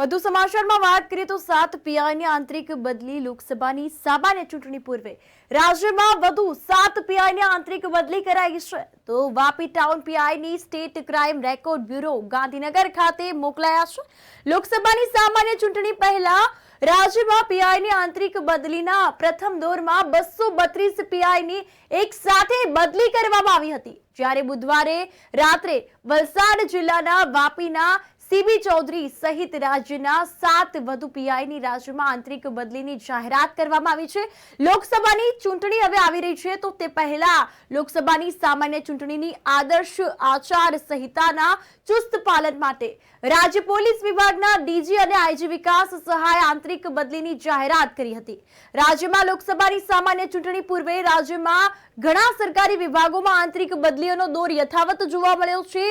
વધુ સમાચારમાં વાત કરીએ તો 7 પીઆઈની આંતરિક બદલી લોકસભાની સામાન્ય ચૂંટણી પૂર્વે રાજ્યમાં વધુ 7 પીઆઈની આંતરિક બદલી કરાઈ છે. તો વાપી ટાઉન પીઆઈની state crime record bureau Gandhinagar ખાતે મોકલાયા છે. લોકસભાની સામાન્ય ચૂંટણી પહેલા રાજ્યમાં પીઆઈની આંતરિક બદલીના પ્રથમ દોરમાં 232 પીઆઈની એક સાથે બદલી કરવામાં આવી હતી. જ્યારે બુધવારે રાત્રે વલસાડ જિલ્લાના વાપીના સીબી ચૌધરી સહિત રાજ્યના 7 વધુ પીઆઈની રાજ્યમાં આંતરિક બદલીની જાહેરાત કરવામાં આવી છે. લોકસભાની ચૂંટણી હવે આવી રહી છે, તો તે પહેલા લોકસભાની સામાન્ય ચૂંટણીની આદર્શ આચાર સંહિતાના ચુસ્ત પાલન માટે રાજ્ય પોલીસ વિભાગના ડીજી અને આઈજી વિકાસ સહાય આંતરિક બદલીની જાહેરાત કરી હતી. રાજ્યમાં લોકસભાની સામાન્ય ચૂંટણી પૂર્વે રાજ્યમાં ઘણા સરકારી વિભાગોમાં આંતરિક બદલીઓનો દોર યથાવત જોવા મળ્યો છે.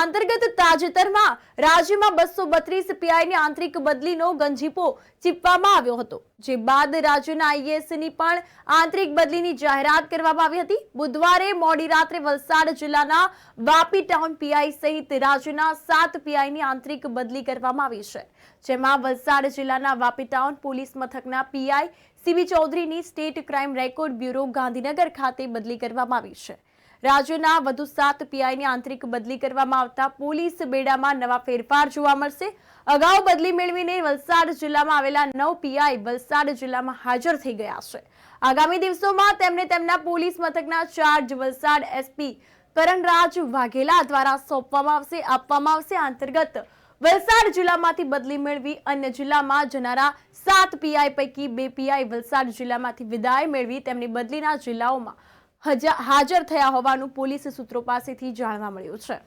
અંતર્ગત તાજેતરમાં રાજ્યમાં 232 પીઆઈની આંતરિક બદલીનો ગંજીપો ચીપવામાં આવ્યો હતો, જે બાદ રાજ્યના આઈએએસની પણ આંતરિક બદલીની જાહેરાત કરવામાં આવી હતી. બુધવારે મોડી રાત્રે વલસાડ જિલ્લાના વાપી ટાઉન પીઆઈ સહિત રાજ્યના 7 પીઆઈની આંતરિક બદલી કરવામાં આવી છે, જેમાં વલસાડ જિલ્લાના વાપી ટાઉન પોલીસ મથકના પીઆઈ સીબી ચૌધરીની state crime record bureau Gandhinagar ખાતે બદલી કરવામાં આવી છે. રાજ્યના વધુ 7 પીઆઈની આંતરિક બદલી કરવામાં આવતા પોલીસ બેડામાં નવા ફેરફાર જોવા મળશે. અગાઉ બદલી મેળવીને વલસાડ જિલ્લામાં આવેલા 9 પીઆઈ વલસાડ જિલ્લામાં હાજર થઈ ગયા છે. આગામી દિવસોમાં તેમને તેમના પોલીસ મથકના ચાર્જ વલસાડ એસપી કરણરાજ વાઘેલા દ્વારા આપવામાં આવશે. અંતર્ગત વલસાડ જિલ્લામાંથી બદલી મેળવી અન્ય જિલ્લામાં જનારા 7 પીઆઈ પૈકી 2 પીઆઈ વલસાડ જિલ્લામાંથી વિદાય મેળવી તેમની બદલીના જિલ્લાઓમાં હાજર થયા હોવાનું પોલીસ સૂત્રો પાસેથી જાણવા મળ્યું છે.